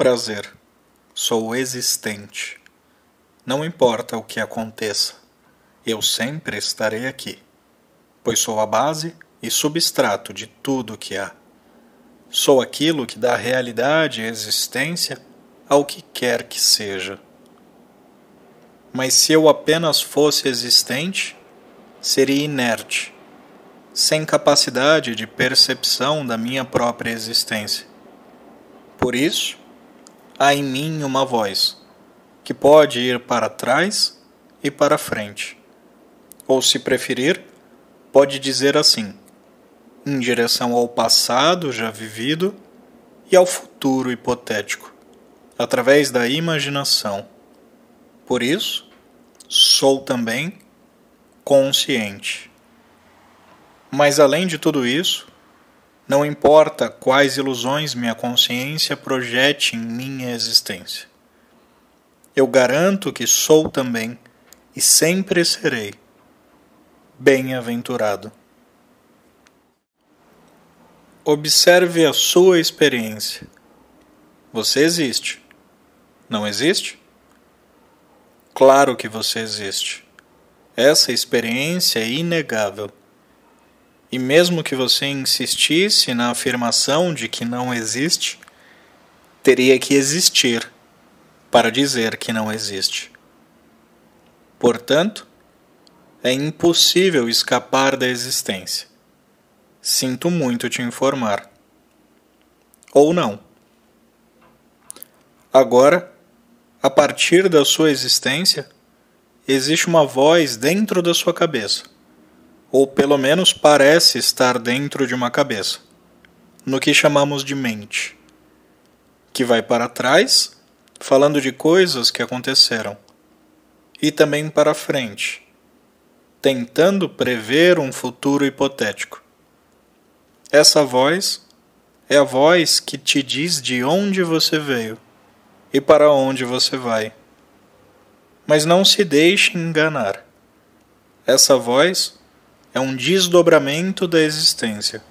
prazer. Sou existente. Não importa o que aconteça, eu sempre estarei aqui, pois sou a base e substrato de tudo que há. Sou aquilo que dá realidade e existência ao que quer que seja. Mas se eu apenas fosse existente, seria inerte, sem capacidade de percepção da minha própria existência. Por isso, há em mim uma voz, que pode ir para trás e para frente. Ou, se preferir, pode dizer assim, em direção ao passado já vivido e ao futuro hipotético, através da imaginação. Por isso, sou também consciente. Mas além de tudo isso, não importa quais ilusões minha consciência projete em minha existência. Eu garanto que sou também, e sempre serei, bem-aventurado. Observe a sua experiência. Você existe. Não existe? Claro que você existe. Essa experiência é inegável. E mesmo que você insistisse na afirmação de que não existe, teria que existir para dizer que não existe. Portanto, é impossível escapar da existência. Sinto muito te informar. Ou não. Agora, a partir da sua existência, existe uma voz dentro da sua cabeça, ou pelo menos parece estar dentro de uma cabeça, no que chamamos de mente, que vai para trás, falando de coisas que aconteceram, e também para frente, tentando prever um futuro hipotético. Essa voz é a voz que te diz de onde você veio e para onde você vai. Mas não se deixe enganar. Essa voz é um desdobramento da existência,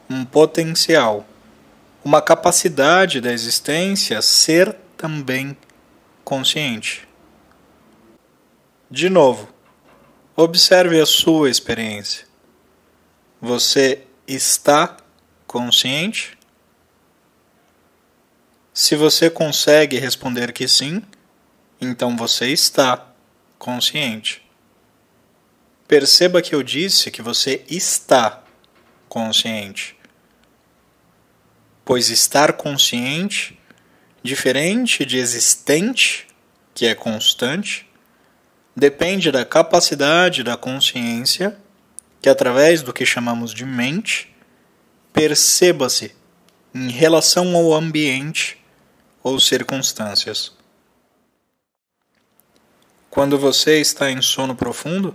um potencial, uma capacidade da existência ser também consciente. De novo, observe a sua experiência. Você está consciente? Se você consegue responder que sim, então você está consciente. Perceba que eu disse que você está consciente. Pois estar consciente, diferente de existente, que é constante, depende da capacidade da consciência, que através do que chamamos de mente, perceba-se em relação ao ambiente ou circunstâncias. Quando você está em sono profundo,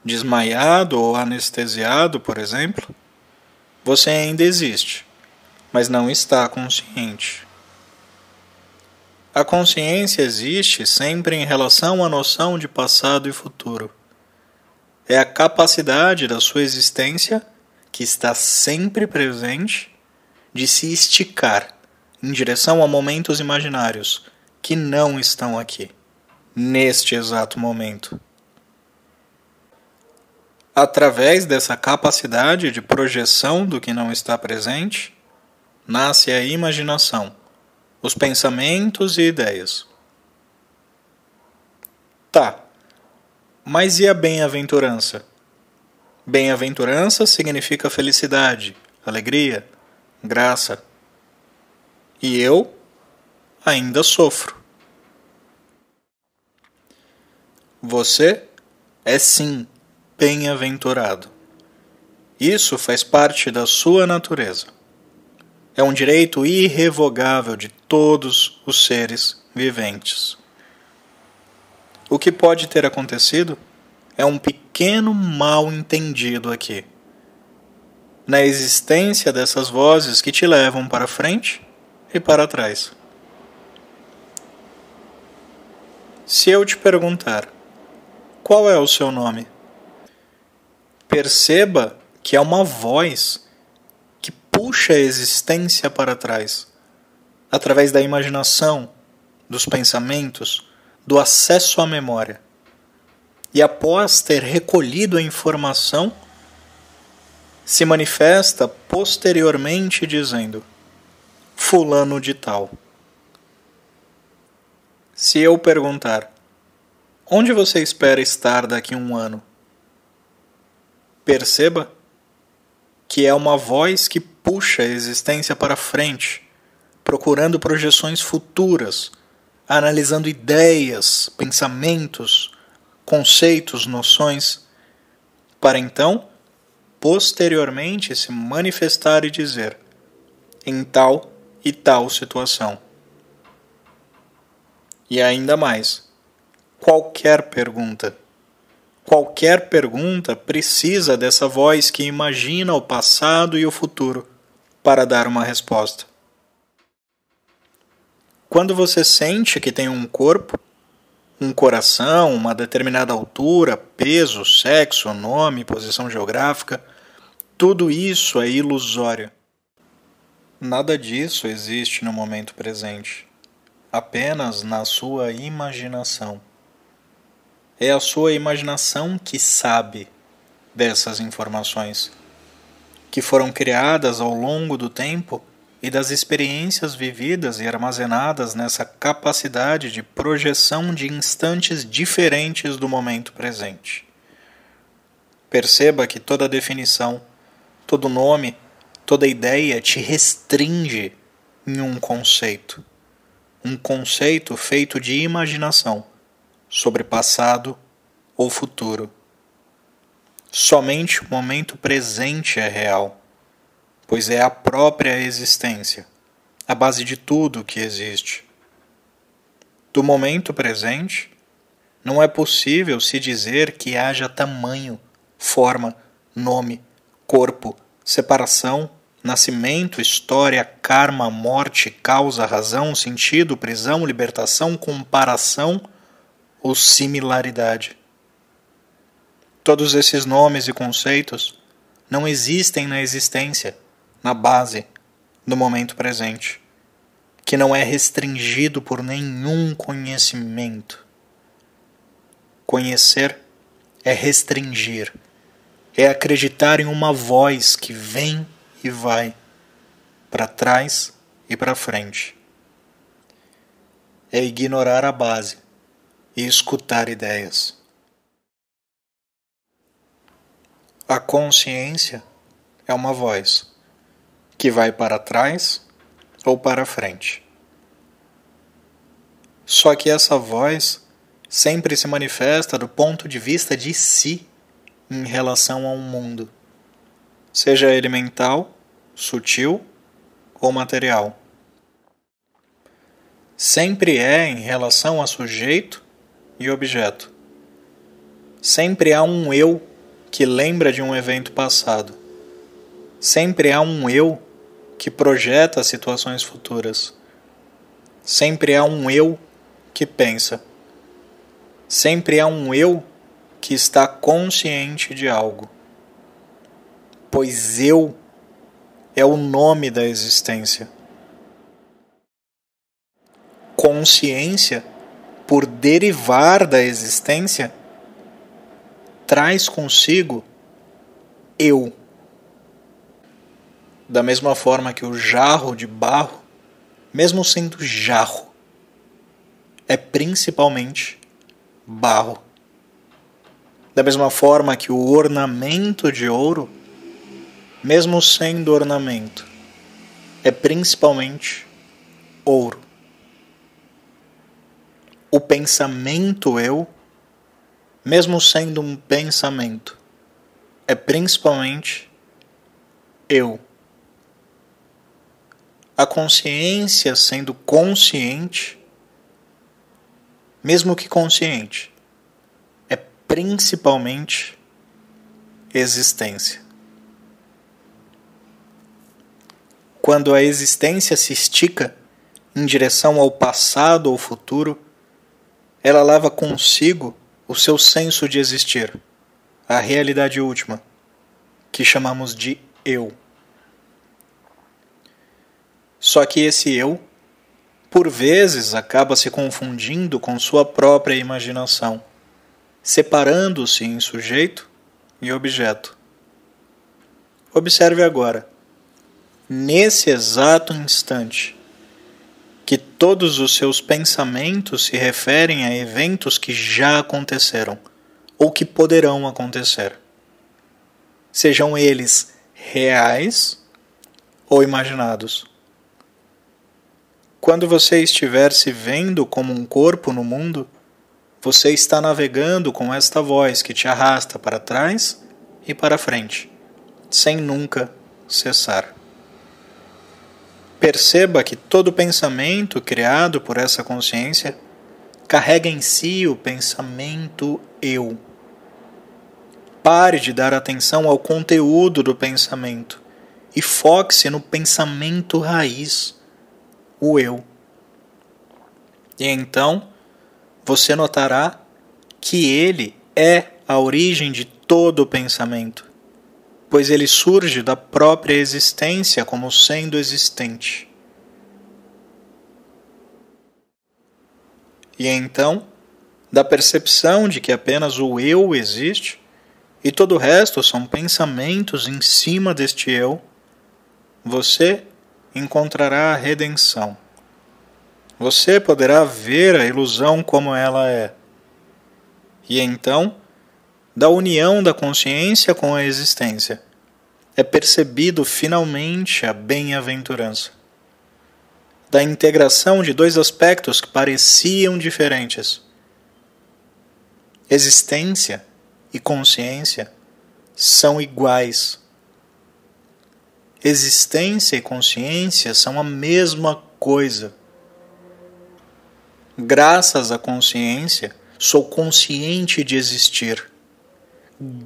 desmaiado ou anestesiado, por exemplo, você ainda existe, mas não está consciente. A consciência existe sempre em relação à noção de passado e futuro. É a capacidade da sua existência, que está sempre presente, de se esticar em direção a momentos imaginários que não estão aqui, neste exato momento. Através dessa capacidade de projeção do que não está presente, nasce a imaginação, os pensamentos e ideias. Tá, mas e a bem-aventurança? Bem-aventurança significa felicidade, alegria, graça. E eu ainda sofro. Você é sim bem-aventurado. Isso faz parte da sua natureza. É um direito irrevogável de todos os seres viventes. O que pode ter acontecido é um pequeno mal-entendido aqui, na existência dessas vozes que te levam para frente e para trás. Se eu te perguntar, qual é o seu nome? Perceba que é uma voz que puxa a existência para trás, através da imaginação, dos pensamentos, do acesso à memória. E após ter recolhido a informação, se manifesta posteriormente dizendo: fulano de tal. Se eu perguntar: onde você espera estar daqui a um ano? Perceba que é uma voz que puxa a existência para frente, procurando projeções futuras, analisando ideias, pensamentos, conceitos, noções, para então, posteriormente, se manifestar e dizer: em tal e tal situação. E ainda mais, qualquer pergunta precisa dessa voz que imagina o passado e o futuro para dar uma resposta. Quando você sente que tem um corpo, um coração, uma determinada altura, peso, sexo, nome, posição geográfica, tudo isso é ilusório. Nada disso existe no momento presente, apenas na sua imaginação. É a sua imaginação que sabe dessas informações, que foram criadas ao longo do tempo e das experiências vividas e armazenadas nessa capacidade de projeção de instantes diferentes do momento presente. Perceba que toda definição, todo nome, toda ideia te restringe em um conceito feito de imaginação sobre passado ou futuro. Somente o momento presente é real, pois é a própria existência, a base de tudo que existe. Do momento presente, não é possível se dizer que haja tamanho, forma, nome, corpo, separação, nascimento, história, karma, morte, causa, razão, sentido, prisão, libertação, comparação ou similaridade. Todos esses nomes e conceitos não existem na existência, na base, no momento presente, que não é restringido por nenhum conhecimento. Conhecer é restringir, é acreditar em uma voz que vem e vai, para trás e para frente. É ignorar a base e escutar ideias. A consciência é uma voz que vai para trás ou para frente. Só que essa voz sempre se manifesta do ponto de vista de si em relação ao mundo, seja ele mental, sutil ou material. Sempre é em relação a sujeito e objeto. Sempre há um eu que lembra de um evento passado. Sempre há um eu que projeta situações futuras. Sempre há um eu que pensa. Sempre há um eu que está consciente de algo. Pois eu é o nome da existência. Consciência, por derivar da existência, traz consigo eu. Da mesma forma que o jarro de barro, mesmo sendo jarro, é principalmente barro. Da mesma forma que o ornamento de ouro, mesmo sendo ornamento, é principalmente ouro. O pensamento eu, mesmo sendo um pensamento, é principalmente eu. A consciência sendo consciente, mesmo que consciente, é principalmente existência. Quando a existência se estica em direção ao passado ou futuro, ela leva consigo o seu senso de existir, a realidade última, que chamamos de eu. Só que esse eu por vezes acaba se confundindo com sua própria imaginação, separando-se em sujeito e objeto. Observe agora, nesse exato instante, que todos os seus pensamentos se referem a eventos que já aconteceram ou que poderão acontecer, sejam eles reais ou imaginados. Quando você estiver se vendo como um corpo no mundo, você está navegando com esta voz que te arrasta para trás e para frente, sem nunca cessar. Perceba que todo pensamento criado por essa consciência carrega em si o pensamento eu. Pare de dar atenção ao conteúdo do pensamento e foque-se no pensamento raiz, o eu. E então você notará que ele é a origem de todo o pensamento, pois ele surge da própria existência como sendo existente. E então, da percepção de que apenas o eu existe, e todo o resto são pensamentos em cima deste eu, você encontrará a redenção. Você poderá ver a ilusão como ela é. E então, da união da consciência com a existência, é percebido finalmente a bem-aventurança. Da integração de dois aspectos que pareciam diferentes. Existência e consciência são iguais. Existência e consciência são a mesma coisa. Graças à consciência, sou consciente de existir.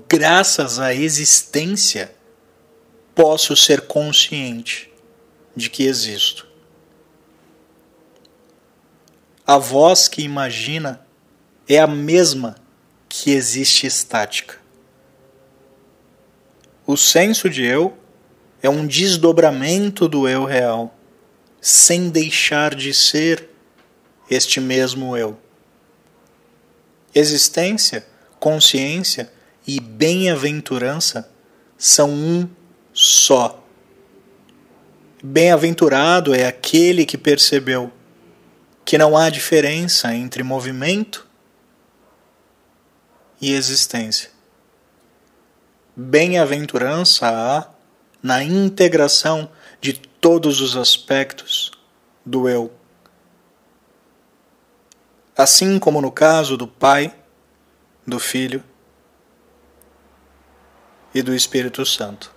Graças à existência, posso ser consciente de que existo. A voz que imagina é a mesma que existe estática. O senso de eu é um desdobramento do eu real, sem deixar de ser este mesmo eu. Existência, consciência e bem-aventurança são um só. Bem-aventurado é aquele que percebeu que não há diferença entre movimento e existência. Bem-aventurança há na integração de todos os aspectos do eu. Assim como no caso do Pai, do Filho e do Espírito Santo.